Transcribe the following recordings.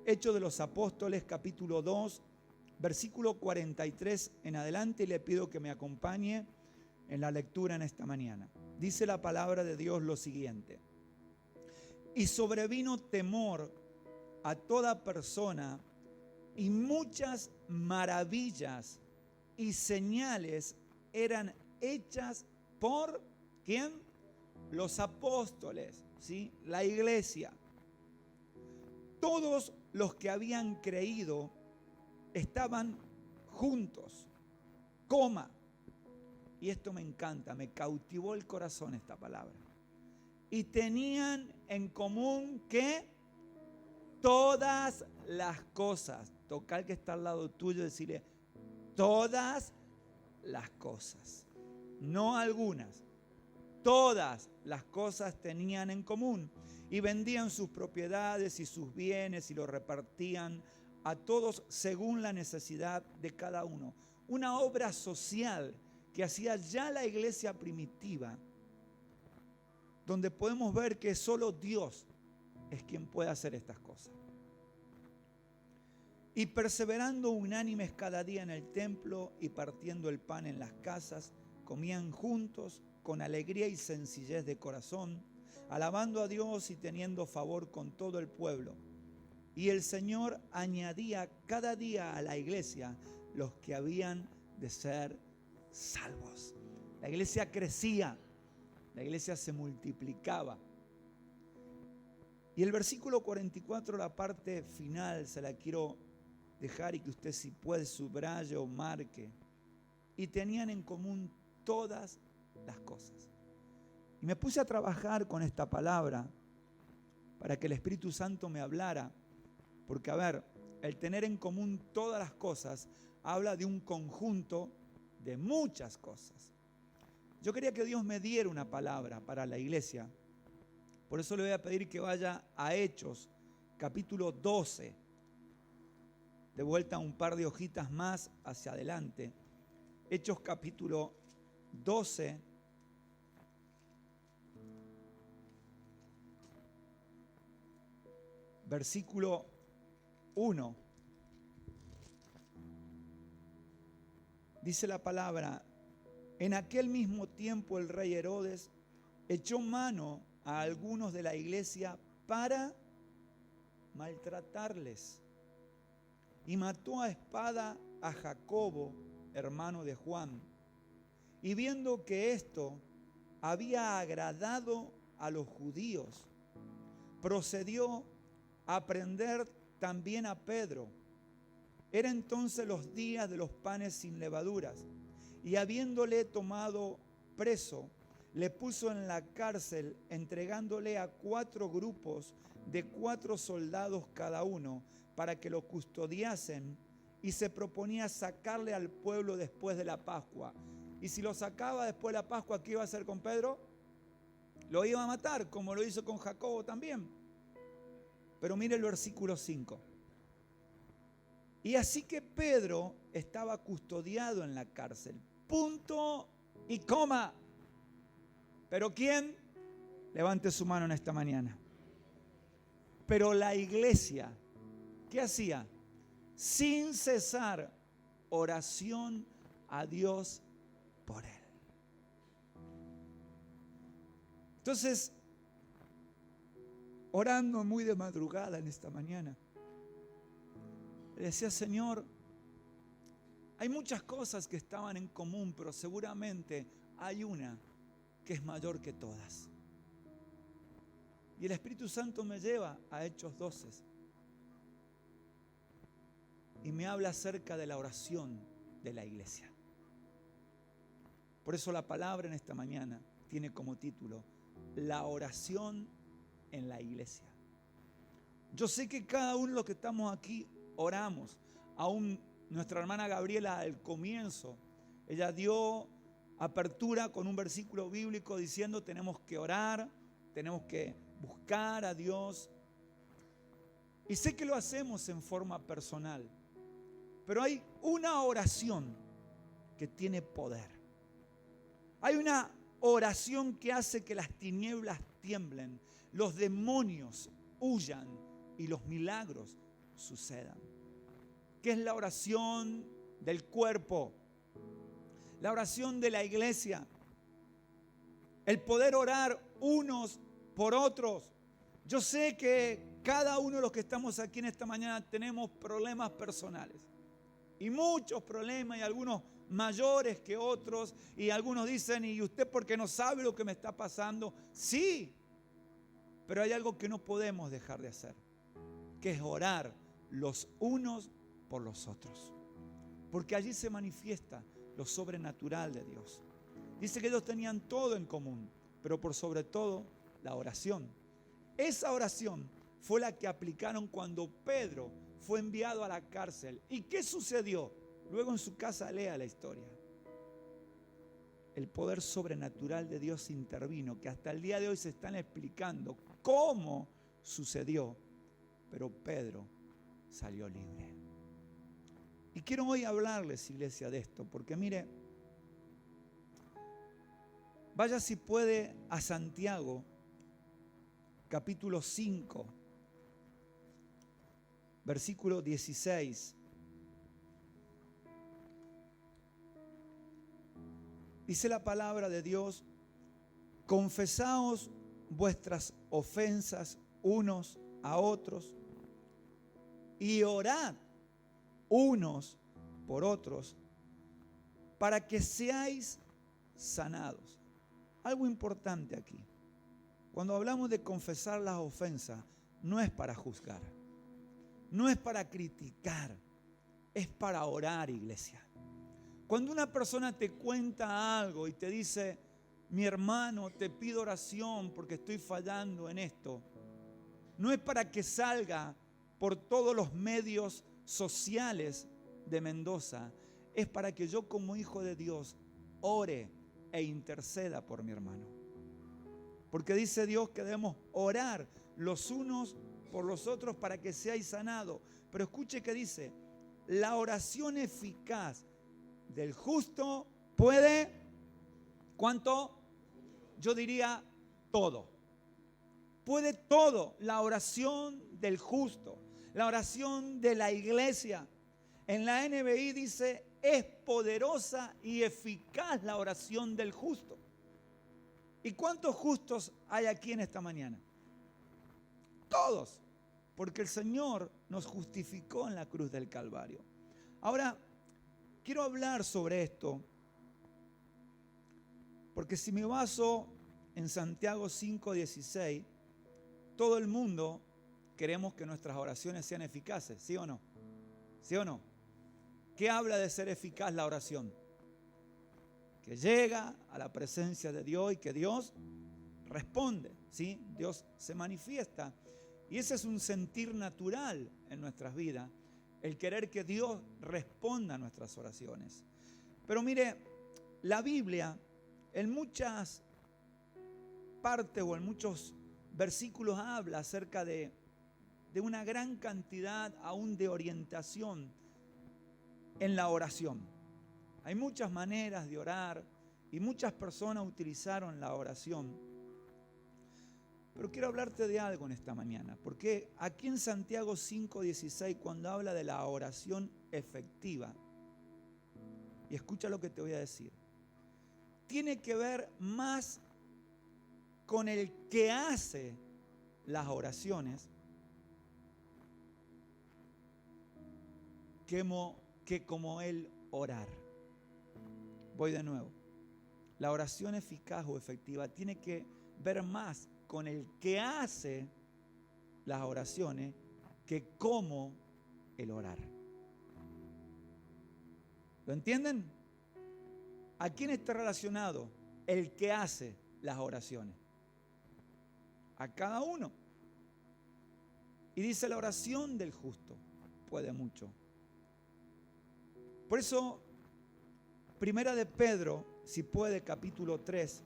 Hechos de los Apóstoles, capítulo 2, versículo 43 en adelante, y le pido que me acompañe en la lectura en esta mañana. Dice la palabra de Dios lo siguiente: y sobrevino temor a toda persona, y muchas maravillas y señales eran hechas por ¿quién? Los apóstoles, ¿sí? La iglesia. Todos los que habían creído estaban juntos, y esto me encanta, me cautivó el corazón esta palabra. Y tenían en común que todas las cosas. Toca al que está al lado tuyo y decirle: todas las cosas, no algunas. Todas las cosas tenían en común, y vendían sus propiedades y sus bienes y los repartían a todos según la necesidad de cada uno. Una obra social que hacía ya la iglesia primitiva, donde podemos ver que solo Dios es quien puede hacer estas cosas. Y perseverando unánimes cada día en el templo y partiendo el pan en las casas, comían juntos con alegría y sencillez de corazón, alabando a Dios y teniendo favor con todo el pueblo. Y el Señor añadía cada día a la iglesia los que habían de ser salvos. La iglesia crecía, la iglesia se multiplicaba. Y el versículo 44, la parte final, se la quiero dejar y que usted, si puede, subraye o marque. Y tenían en común todas las cosas. Y me puse a trabajar con esta palabra para que el Espíritu Santo me hablara, porque el tener en común todas las cosas habla de un conjunto de muchas cosas. Yo quería que Dios me diera una palabra para la iglesia, por eso le voy a pedir que vaya a Hechos capítulo 12, de vuelta un par de hojitas más hacia adelante. Hechos capítulo 12, versículo 1. Dice la palabra: en aquel mismo tiempo el rey Herodes echó mano a algunos de la iglesia para maltratarles, y mató a espada a Jacobo, hermano de Juan. Y viendo que esto había agradado a los judíos, procedió a prender también a Pedro. Era entonces los días de los panes sin levaduras, y habiéndole tomado preso, le puso en la cárcel, entregándole a 4 grupos de 4 soldados cada uno, para que lo custodiasen, y se proponía sacarle al pueblo después de la Pascua. Y si lo sacaba después de la Pascua, ¿qué iba a hacer con Pedro? Lo iba a matar, como lo hizo con Jacobo también. Pero mire el versículo 5. Y así que Pedro estaba custodiado en la cárcel. Punto y coma. ¿Pero quién? Levante su mano en esta mañana. Pero la iglesia, ¿qué hacía? Sin cesar, oración a Dios por él. Entonces, orando muy de madrugada en esta mañana, le decía: Señor, hay muchas cosas que estaban en común, pero seguramente hay una que es mayor que todas. Y el Espíritu Santo me lleva a Hechos 12 y me habla acerca de la oración de la iglesia. Por eso la palabra en esta mañana tiene como título: la oración en la iglesia. Yo sé que cada uno de los que estamos aquí oramos. Aún nuestra hermana Gabriela al comienzo, ella dio apertura con un versículo bíblico diciendo: tenemos que orar, tenemos que buscar a Dios. Y sé que lo hacemos en forma personal, pero hay una oración que tiene poder. Hay una oración que hace que las tinieblas tiemblen, los demonios huyan y los milagros sucedan. ¿Qué es la oración del cuerpo? La oración de la iglesia. El poder orar unos por otros. Yo sé que cada uno de los que estamos aquí en esta mañana tenemos problemas personales. Y muchos problemas, y algunos mayores que otros. Y algunos dicen, ¿y usted por qué no sabe lo que me está pasando? Sí, pero hay algo que no podemos dejar de hacer, que es orar los unos por los otros. Porque allí se manifiesta lo sobrenatural de Dios. Dice que ellos tenían todo en común, pero por sobre todo la oración. Esa oración fue la que aplicaron cuando Pedro fue enviado a la cárcel. ¿Y qué sucedió? Luego en su casa lea la historia. El poder sobrenatural de Dios intervino, que hasta el día de hoy se están explicando cómo sucedió, pero Pedro salió libre. Y quiero hoy hablarles, iglesia, de esto, porque mire, vaya si puede a Santiago, capítulo 5, versículo 16. Dice la palabra de Dios: confesaos vuestras ofensas unos a otros y orad unos por otros para que seáis sanados. Algo importante aquí. Cuando hablamos de confesar las ofensas, no es para juzgar, no es para criticar, es para orar, iglesia. Cuando una persona te cuenta algo y te dice, mi hermano, te pido oración porque estoy fallando en esto, no es para que salga por todos los medios sociales de Mendoza, es para que yo como hijo de Dios ore e interceda por mi hermano. Porque dice Dios que debemos orar los unos por los otros para que seáis sanados. Pero escuche que dice, la oración eficaz del justo puede, ¿cuánto? Yo diría todo. Puede todo la oración del justo, la oración de la iglesia. En la NBI dice, es poderosa y eficaz la oración del justo. ¿Y cuántos justos hay aquí en esta mañana? Todos, porque el Señor nos justificó en la cruz del Calvario. Ahora, quiero hablar sobre esto, porque si me baso en Santiago 5:16, todo el mundo queremos que nuestras oraciones sean eficaces, ¿sí o no? ¿Sí o no? ¿Qué habla de ser eficaz la oración? Que llega a la presencia de Dios y que Dios responde, ¿sí? Dios se manifiesta. Y ese es un sentir natural en nuestras vidas, el querer que Dios responda a nuestras oraciones. Pero mire, la Biblia en muchas partes o en muchos versículos habla acerca de una gran cantidad aún de orientación en la oración. Hay muchas maneras de orar y muchas personas utilizaron la oración. Pero quiero hablarte de algo en esta mañana, porque aquí en Santiago 5:16, cuando habla de la oración efectiva, y escucha lo que te voy a decir, tiene que ver más con el que hace las oraciones que como el orar. Voy de nuevo. La oración eficaz o efectiva tiene que ver más con el que hace las oraciones que como el orar. ¿Lo entienden? ¿A quién está relacionado el que hace las oraciones? A cada uno. Y dice, la oración del justo puede mucho. Por eso, Primera de Pedro, si puede, capítulo 3,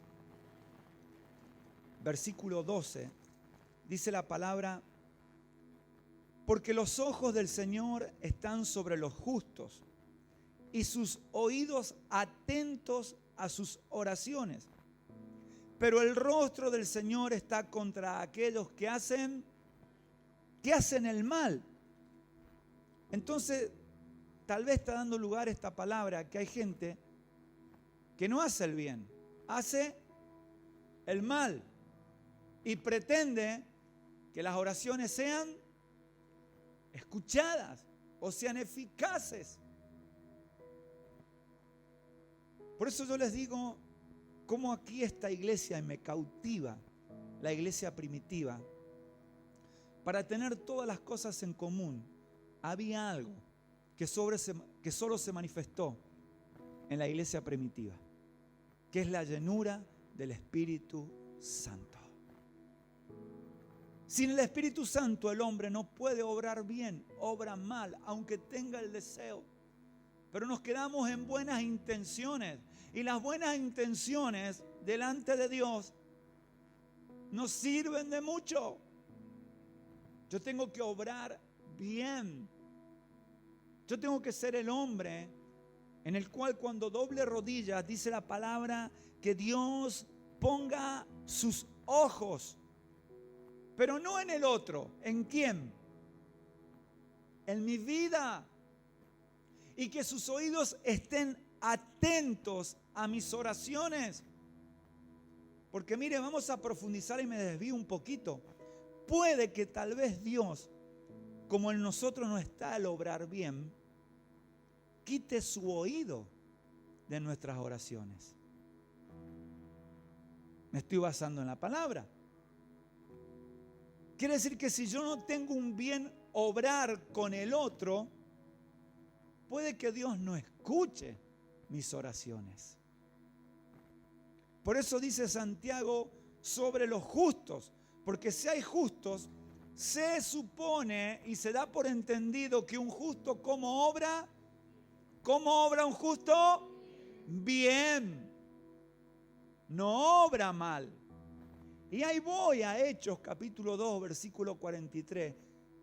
versículo 12, dice la palabra, porque los ojos del Señor están sobre los justos y sus oídos atentos a sus oraciones. Pero el rostro del Señor está contra aquellos que hacen el mal. Entonces, tal vez está dando lugar esta palabra que hay gente que no hace el bien, hace el mal y pretende que las oraciones sean escuchadas o sean eficaces. Por eso yo les digo cómo aquí esta iglesia me cautiva, la iglesia primitiva. Para tener todas las cosas en común, había algo que solo se manifestó en la iglesia primitiva, que es la llenura del Espíritu Santo. Sin el Espíritu Santo el hombre no puede obrar bien, obra mal, aunque tenga el deseo. Pero nos quedamos en buenas intenciones. Y las buenas intenciones delante de Dios nos sirven de mucho. Yo tengo que obrar bien. Yo tengo que ser el hombre en el cual cuando doble rodillas dice la palabra que Dios ponga sus ojos, pero no en el otro. ¿En quién? En mi vida. Y que sus oídos estén atentos a mis oraciones. Porque mire, vamos a profundizar y me desvío un poquito. Puede que tal vez Dios, como en nosotros no está el obrar bien, quite su oído de nuestras oraciones. Me estoy basando en la palabra. Quiere decir que si yo no tengo un bien obrar con el otro, puede que Dios no escuche mis oraciones. Por eso dice Santiago sobre los justos, porque si hay justos, se supone y se da por entendido que un justo ¿cómo obra? ¿Cómo obra un justo? Bien. No obra mal. Y ahí voy a Hechos capítulo 2, versículo 43,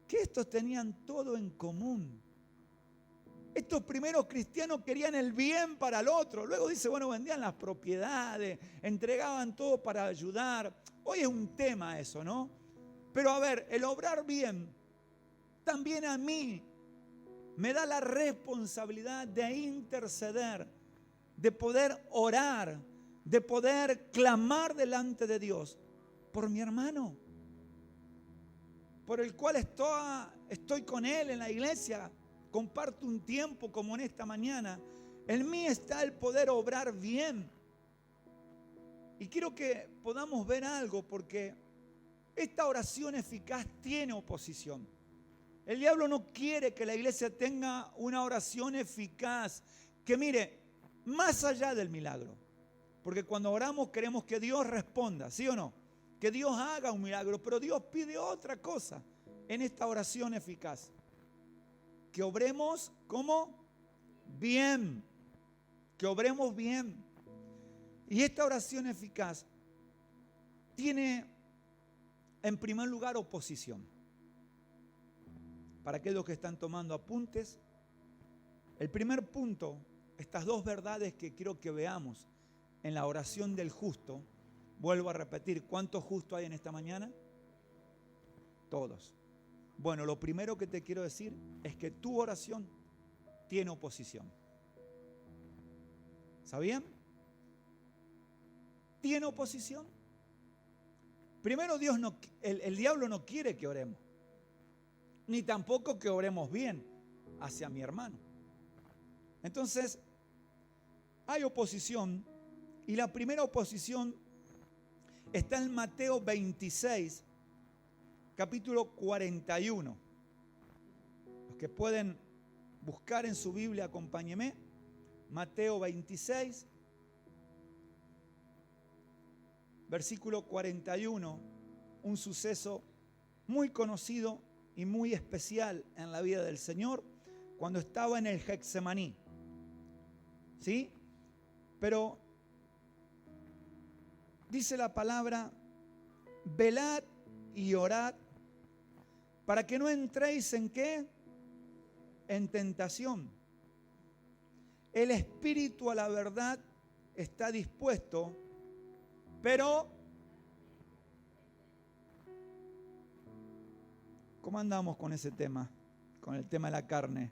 que estos tenían todo en común. Estos primeros cristianos querían el bien para el otro. Luego dice, bueno, vendían las propiedades, entregaban todo para ayudar. Hoy es un tema eso, ¿no? Pero a ver, el obrar bien también a mí me da la responsabilidad de interceder, de poder orar, de poder clamar delante de Dios por mi hermano, por el cual estoy con él en la iglesia, comparto un tiempo como en esta mañana. En mí está el poder obrar bien. Y quiero que podamos ver algo, porque esta oración eficaz tiene oposición. El diablo no quiere que la iglesia tenga una oración eficaz, que mire, más allá del milagro. Porque cuando oramos queremos que Dios responda, ¿sí o no? Que Dios haga un milagro, pero Dios pide otra cosa en esta oración eficaz. Que obremos como bien, que obremos bien. Y esta oración eficaz tiene en primer lugar oposición. Para aquellos que están tomando apuntes, el primer punto, estas dos verdades que quiero que veamos en la oración del justo. Vuelvo a repetir, ¿cuántos justos hay en esta mañana? Todos. Bueno, lo primero que te quiero decir es que tu oración tiene oposición. ¿Sabían? ¿Tiene oposición? Primero, el diablo no quiere que oremos, ni tampoco que oremos bien hacia mi hermano. Entonces, hay oposición, y la primera oposición está en Mateo 26, capítulo 41. Los que pueden buscar en su Biblia, acompáñenme. Mateo 26, versículo 41, un suceso muy conocido y muy especial en la vida del Señor cuando estaba en el Getsemaní. ¿Sí? Pero dice la palabra, velad y orad para que no entréis en ¿qué? En tentación. El espíritu a la verdad está dispuesto, pero ¿cómo andamos con ese tema? con el tema de la carne.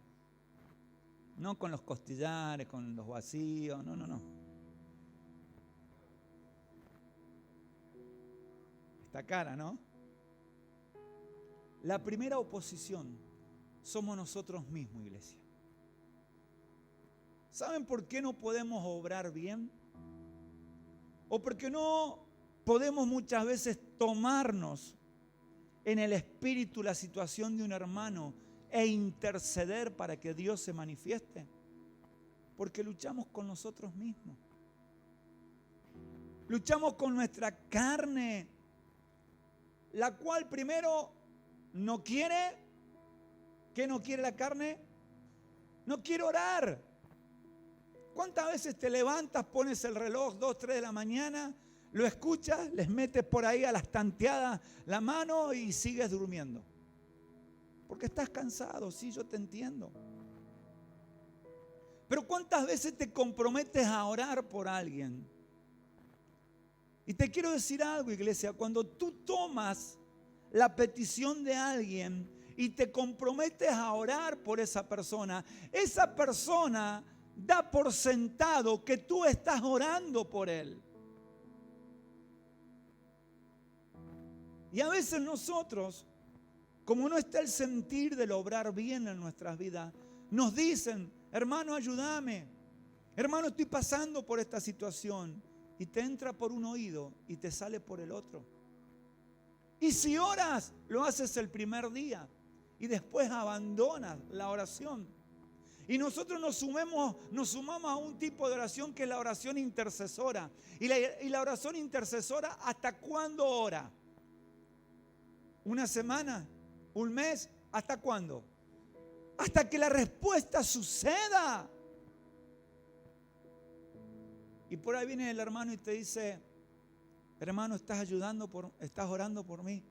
No con los costillares, con los vacíos, no. Está cara, ¿no? La primera oposición somos nosotros mismos, iglesia. ¿Saben por qué no podemos obrar bien? O porque no podemos muchas veces tomarnos en el espíritu la situación de un hermano e interceder para que Dios se manifieste. Porque luchamos con nosotros mismos. Luchamos con nuestra carne, la cual primero no quiere. ¿Qué no quiere la carne? No quiere orar. ¿Cuántas veces te levantas, pones el reloj 2, 3 de la mañana, lo escuchas, les metes por ahí a las tanteadas la mano y sigues durmiendo? Porque estás cansado, sí, yo te entiendo. Pero ¿cuántas veces te comprometes a orar por alguien? Y te quiero decir algo, iglesia, cuando tú tomas la petición de alguien y te comprometes a orar por esa persona da por sentado que tú estás orando por él. Y a veces nosotros, como no está el sentir del obrar bien en nuestras vidas, nos dicen, hermano, ayúdame, hermano, estoy pasando por esta situación, y te entra por un oído y te sale por el otro. Y si oras, lo haces el primer día y después abandonas la oración. Y nosotros nos sumamos a un tipo de oración que es la oración intercesora. Y la oración intercesora, ¿hasta cuándo ora? ¿Una semana? ¿Un mes? ¿Hasta cuándo? Hasta que la respuesta suceda. Y por ahí viene el hermano y te dice, hermano, estás orando por mí.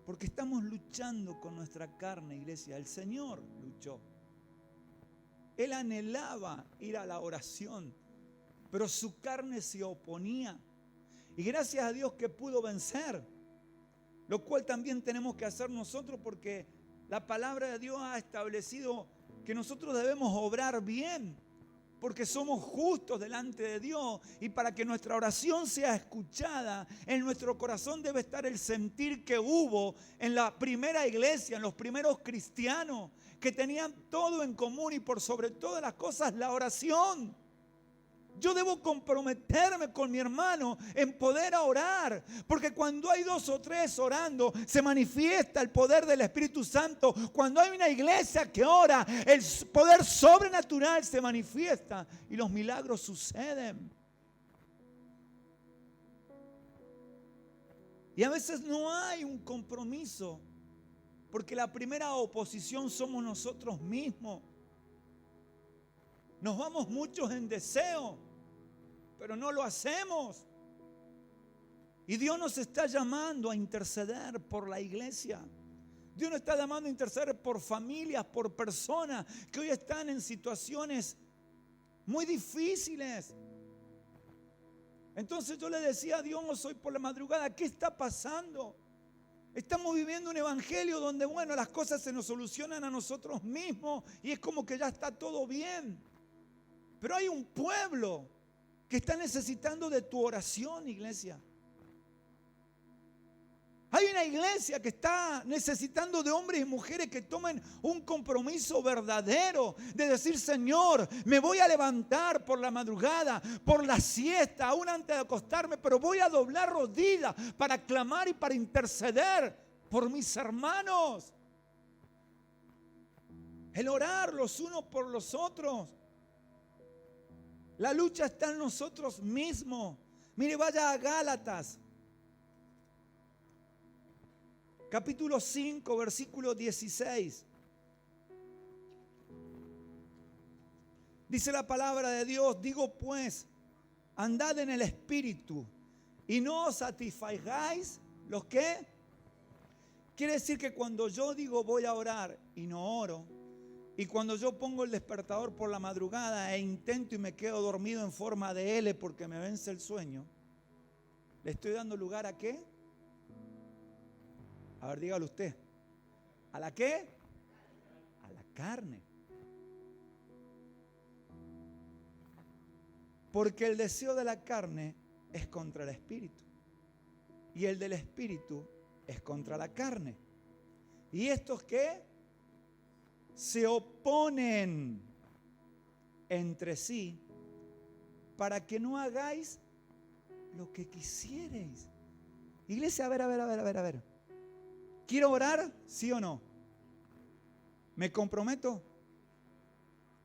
Porque estamos luchando con nuestra carne, iglesia. El Señor luchó. Él anhelaba ir a la oración, pero su carne se oponía. Y gracias a Dios que pudo vencer. Lo cual también tenemos que hacer nosotros, porque la palabra de Dios ha establecido que nosotros debemos obrar bien, porque somos justos delante de Dios, y para que nuestra oración sea escuchada, en nuestro corazón debe estar el sentir que hubo en la primera iglesia, en los primeros cristianos, que tenían todo en común y por sobre todas las cosas la oración. Yo debo comprometerme con mi hermano en poder orar, porque cuando hay 2 o 3 orando, se manifiesta el poder del Espíritu Santo. Cuando hay una iglesia que ora, el poder sobrenatural se manifiesta y los milagros suceden. Y a veces no hay un compromiso, porque la primera oposición somos nosotros mismos. Nos vamos muchos en deseo, pero no lo hacemos. Y Dios nos está llamando a interceder por la iglesia. Dios nos está llamando a interceder por familias, por personas que hoy están en situaciones muy difíciles. Entonces yo le decía a Dios hoy por la madrugada, ¿qué está pasando? Estamos viviendo un evangelio donde, bueno, las cosas se nos solucionan a nosotros mismos y es como que ya está todo bien. Pero hay un pueblo que está necesitando de tu oración, iglesia. Hay una iglesia que está necesitando de hombres y mujeres que tomen un compromiso verdadero de decir, Señor, me voy a levantar por la madrugada, por la siesta, aún antes de acostarme, pero voy a doblar rodillas para clamar y para interceder por mis hermanos. El orar los unos por los otros. La lucha está en nosotros mismos. Mire, vaya a Gálatas, capítulo 5, versículo 16. Dice la palabra de Dios, digo pues, andad en el Espíritu y no os satisfagáis los que. Quiere decir que cuando yo digo voy a orar y no oro, y cuando yo pongo el despertador por la madrugada e intento y me quedo dormido en forma de L porque me vence el sueño, ¿Le estoy dando lugar a qué? A ver, dígalo usted. ¿A la qué? A la carne. Porque el deseo de la carne es contra el espíritu. Y el del espíritu es contra la carne. ¿Y estos qué? Se oponen entre sí para que no hagáis lo que quisierais. Iglesia, a ver. ¿Quiero orar? ¿Sí o no? ¿Me comprometo?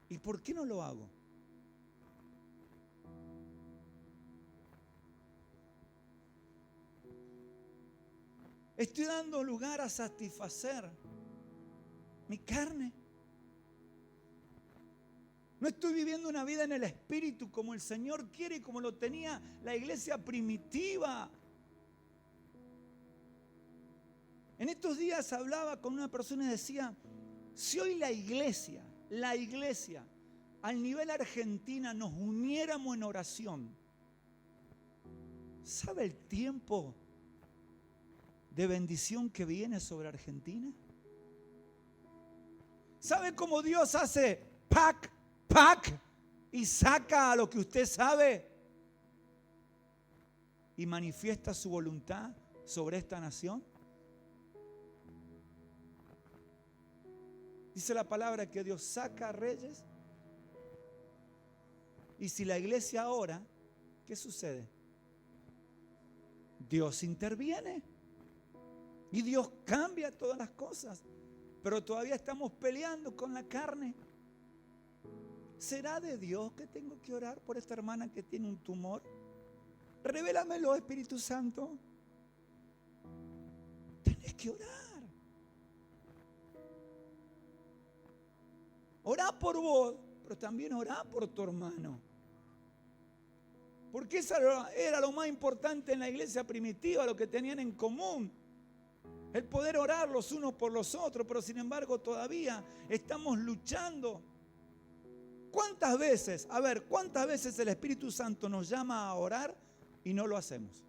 ¿Y por qué no lo hago? Estoy dando lugar a satisfacer mi carne. No estoy viviendo una vida en el Espíritu como el Señor quiere y como lo tenía la iglesia primitiva. En estos días hablaba con una persona y decía, si hoy la iglesia, al nivel Argentina nos uniéramos en oración, ¿sabe el tiempo de bendición que viene sobre Argentina? ¿Sabe cómo Dios hace pac y saca a lo que usted sabe y manifiesta su voluntad sobre esta nación? Dice la palabra que Dios saca a reyes. Y si la iglesia ora, ¿qué sucede? Dios interviene. Y Dios cambia todas las cosas. Pero todavía estamos peleando con la carne. ¿Será de Dios que tengo que orar por esta hermana que tiene un tumor? Revélamelo, Espíritu Santo. Tenés que orar. Orá por vos, pero también orá por tu hermano. Porque eso era lo más importante en la iglesia primitiva, lo que tenían en común. El poder orar los unos por los otros, pero sin embargo todavía estamos luchando. ¿Cuántas veces el Espíritu Santo nos llama a orar y no lo hacemos?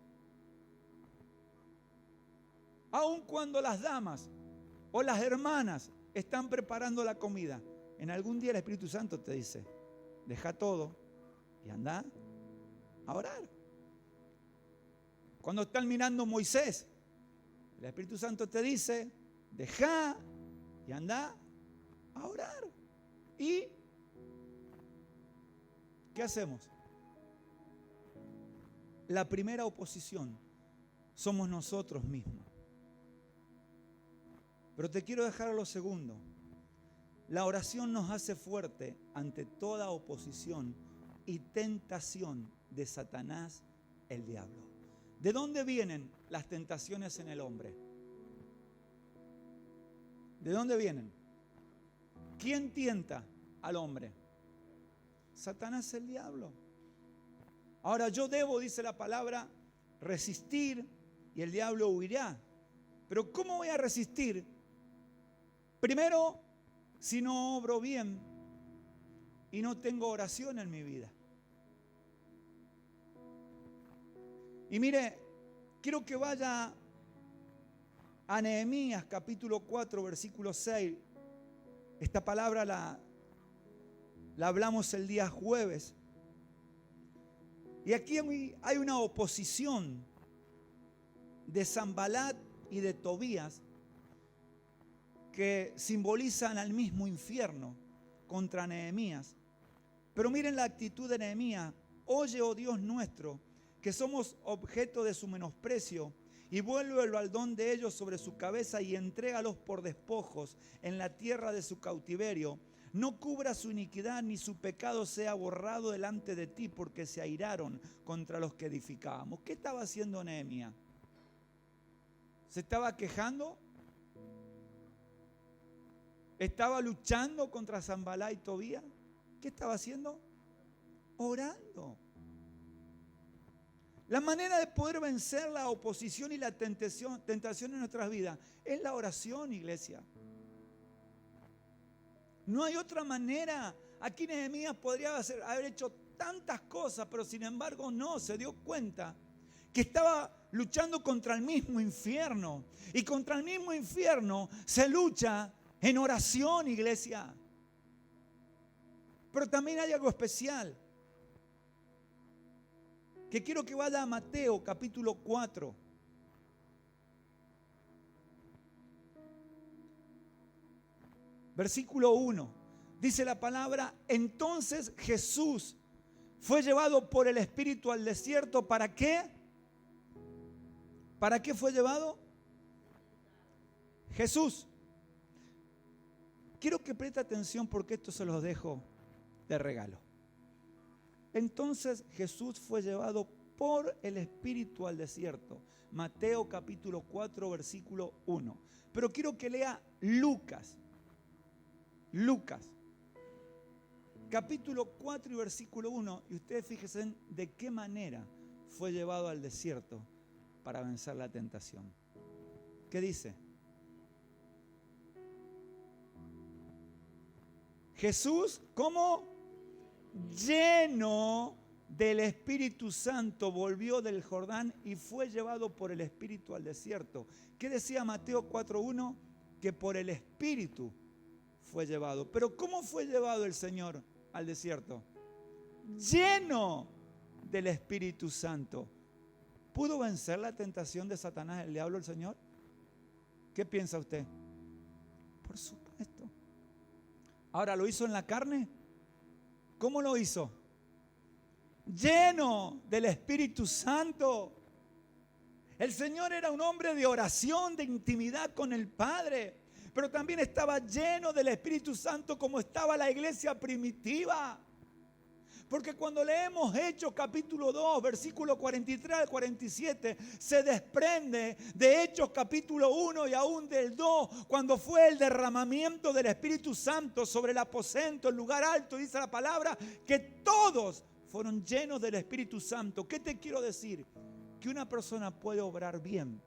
Aun cuando las damas o las hermanas están preparando la comida, en algún día el Espíritu Santo te dice, deja todo y anda a orar. Cuando están mirando Moisés, el Espíritu Santo te dice, deja y anda a orar. ¿Y qué hacemos? La primera oposición somos nosotros mismos. Pero te quiero dejar lo segundo. La oración nos hace fuerte ante toda oposición y tentación de Satanás, el diablo. ¿De dónde vienen las tentaciones en el hombre? ¿De dónde vienen? ¿Quién tienta al hombre? Satanás, el diablo. Ahora yo debo, dice la palabra, resistir y el diablo huirá. Pero ¿cómo voy a resistir? Primero, si no obro bien y no tengo oración en mi vida. Y mire, quiero que vaya a Nehemías capítulo 4, versículo 6. Esta palabra la hablamos el día jueves. Y aquí hay una oposición de Sanbalat y de Tobías que simbolizan al mismo infierno contra Nehemías. Pero miren la actitud de Nehemías. Oye, oh Dios nuestro, que somos objeto de su menosprecio, y vuélvelo al don de ellos sobre su cabeza y entrégalos por despojos en la tierra de su cautiverio. No cubra su iniquidad ni su pecado sea borrado delante de ti, porque se airaron contra los que edificábamos. ¿Qué estaba haciendo Nehemías? ¿Se estaba quejando? ¿Estaba luchando contra Sanbalá y Tobías? ¿Qué estaba haciendo? Orando. La manera de poder vencer la oposición y la tentación en nuestras vidas es la oración, iglesia. No hay otra manera. Aquí Nehemías podría haber hecho tantas cosas, pero sin embargo no, se dio cuenta que estaba luchando contra el mismo infierno. Y contra el mismo infierno se lucha en oración, iglesia. Pero también hay algo especial, que quiero que vaya a Mateo capítulo 4. Versículo 1. Dice la palabra: entonces Jesús fue llevado por el Espíritu al desierto. ¿Para qué? ¿Para qué fue llevado? Jesús. Quiero que preste atención porque esto se los dejo de regalo. Entonces Jesús fue llevado por el Espíritu al desierto. Mateo capítulo 4 versículo 1. Pero quiero que lea Lucas. Lucas capítulo 4 y versículo 1. Y ustedes fíjense de qué manera fue llevado al desierto para vencer la tentación. ¿Qué dice? Jesús, como lleno del Espíritu Santo, volvió del Jordán y fue llevado por el Espíritu al desierto. ¿Qué decía Mateo 4:1? Que por el Espíritu fue llevado. Pero ¿cómo fue llevado el Señor al desierto? Lleno del Espíritu Santo. ¿Pudo vencer la tentación de Satanás, el diablo, el Señor? ¿Qué piensa usted? Por supuesto. Ahora, ¿lo hizo en la carne? ¿Cómo lo hizo? Lleno del Espíritu Santo. El Señor era un hombre de oración, de intimidad con el Padre, pero también estaba lleno del Espíritu Santo como estaba la iglesia primitiva. Porque cuando leemos Hechos capítulo 2, versículo 43 al 47, se desprende de Hechos capítulo 1 y aún del 2, cuando fue el derramamiento del Espíritu Santo sobre el aposento, el lugar alto, dice la palabra, que todos fueron llenos del Espíritu Santo. ¿Qué te quiero decir? Que una persona puede obrar bien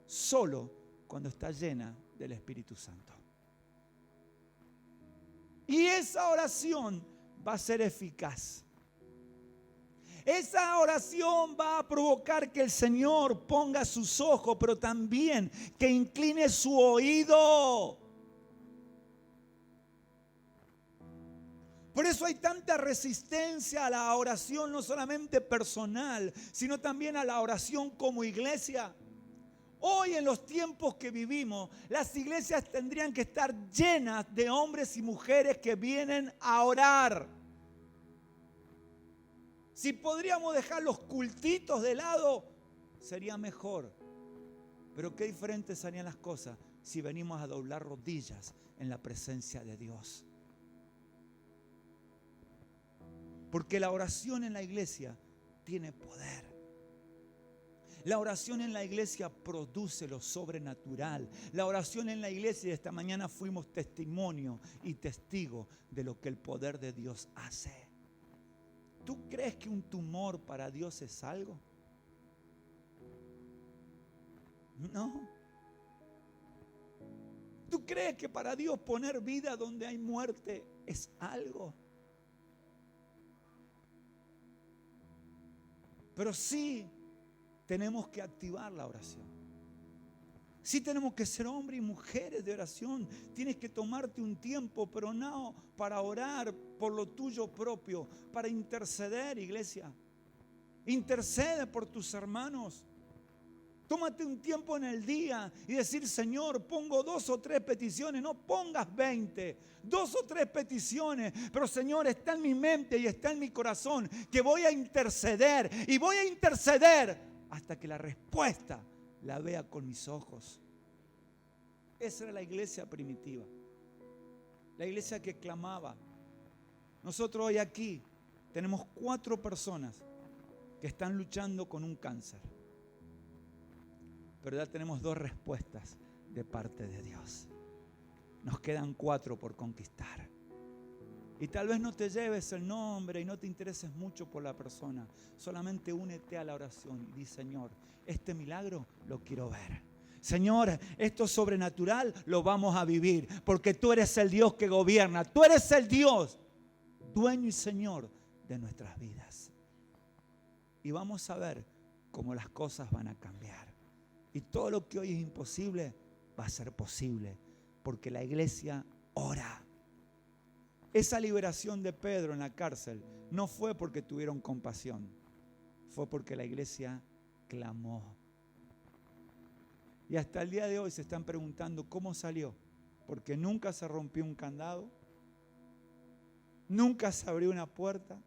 solo cuando está llena del Espíritu Santo. Y esa oración va a ser eficaz. Esa oración va a provocar que el Señor ponga sus ojos, pero también que incline su oído. Por eso hay tanta resistencia a la oración, no solamente personal, sino también a la oración como iglesia. Hoy, en los tiempos que vivimos, las iglesias tendrían que estar llenas de hombres y mujeres que vienen a orar. Si podríamos dejar los cultitos de lado, sería mejor. Pero qué diferentes serían las cosas si venimos a doblar rodillas en la presencia de Dios. Porque la oración en la iglesia tiene poder. La oración en la iglesia produce lo sobrenatural. La oración en la iglesia, y esta mañana fuimos testimonio y testigo de lo que el poder de Dios hace. ¿Tú crees que un tumor para Dios es algo? No. ¿Tú crees que para Dios poner vida donde hay muerte es algo? Pero sí tenemos que activar la oración. Sí tenemos que ser hombres y mujeres de oración. Tienes que tomarte un tiempo, pero no para orar por lo tuyo propio, para interceder, iglesia. Intercede por tus hermanos. Tómate un tiempo en el día y decir: Señor, pongo 2 o 3 peticiones. No pongas 20, 2 o 3 peticiones. Pero Señor, está en mi mente y está en mi corazón que voy a interceder. Y voy a interceder hasta que la respuesta la vea con mis ojos. Esa era la iglesia primitiva. La iglesia que clamaba. Nosotros hoy aquí tenemos 4 personas que están luchando con un cáncer. Pero ya tenemos 2 respuestas de parte de Dios. Nos quedan 4 por conquistar. Y tal vez no te lleves el nombre y no te intereses mucho por la persona. Solamente únete a la oración y di: Señor, este milagro lo quiero ver. Señor, esto sobrenatural lo vamos a vivir. Porque tú eres el Dios que gobierna. Tú eres el Dios, dueño y Señor de nuestras vidas. Y vamos a ver como las cosas van a cambiar. Y todo lo que hoy es imposible va a ser posible, porque la iglesia ora. Esa liberación de Pedro en la cárcel no fue porque tuvieron compasión, fue porque la iglesia clamó. Y hasta el día de hoy se están preguntando cómo salió, porque nunca se rompió un candado, nunca se abrió una puerta.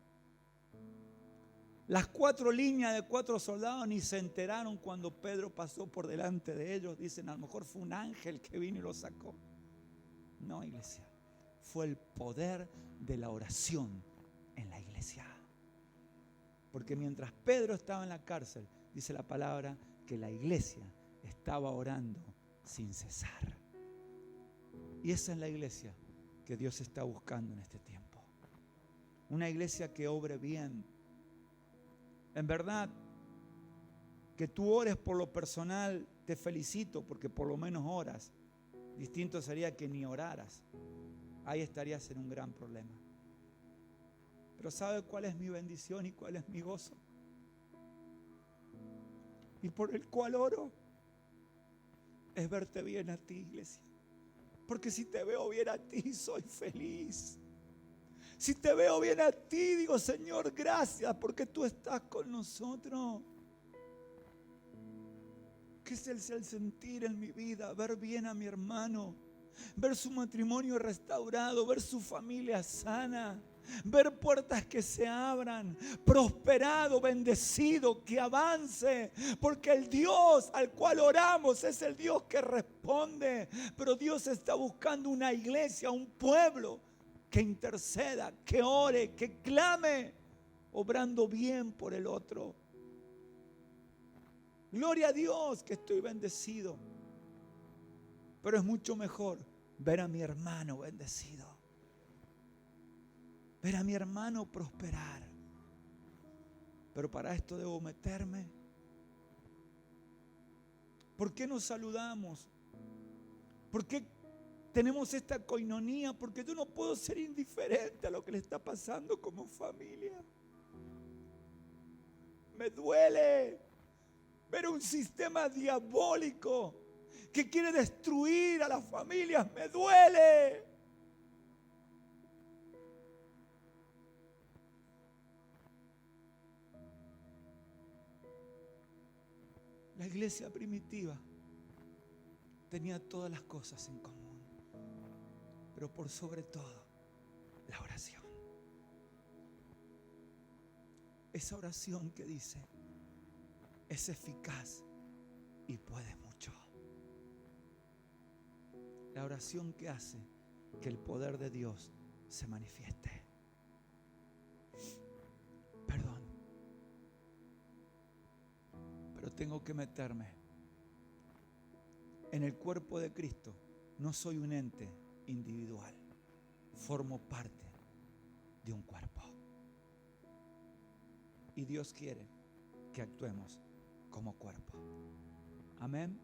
Las 4 líneas de 4 soldados ni se enteraron cuando Pedro pasó por delante de ellos. Dicen, a lo mejor fue un ángel que vino y lo sacó. No, iglesia. Fue el poder de la oración en la iglesia. Porque mientras Pedro estaba en la cárcel, dice la palabra que la iglesia estaba orando sin cesar. Y esa es la iglesia que Dios está buscando en este tiempo. Una iglesia que obre bien. En verdad, que tú ores por lo personal, te felicito porque por lo menos oras. Distinto sería que ni oraras. Ahí estarías en un gran problema. Pero ¿sabe cuál es mi bendición y cuál es mi gozo? Y por el cual oro es verte bien a ti, iglesia. Porque si te veo bien a ti, soy feliz. Si te veo bien a ti, digo, Señor, gracias porque tú estás con nosotros. ¿Qué es el sentir en mi vida? Ver bien a mi hermano, ver su matrimonio restaurado, ver su familia sana, ver puertas que se abran, prosperado, bendecido, que avance, porque el Dios al cual oramos es el Dios que responde. Pero Dios está buscando una iglesia, un pueblo que interceda, que ore, que clame, obrando bien por el otro. Gloria a Dios que estoy bendecido. Pero es mucho mejor ver a mi hermano bendecido. Ver a mi hermano prosperar. Pero para esto debo meterme. ¿Por qué nos saludamos? ¿Por qué tenemos esta coinonía? Porque yo no puedo ser indiferente a lo que le está pasando como familia. Me duele ver un sistema diabólico que quiere destruir a las familias. Me duele. La iglesia primitiva tenía todas las cosas en común, pero por sobre todo, la oración. Esa oración que dice, es eficaz y puede mucho. La oración que hace que el poder de Dios se manifieste. Perdón, pero tengo que meterme. En el cuerpo de Cristo no soy un ente individual, formo parte de un cuerpo. Y Dios quiere que actuemos como cuerpo. Amén.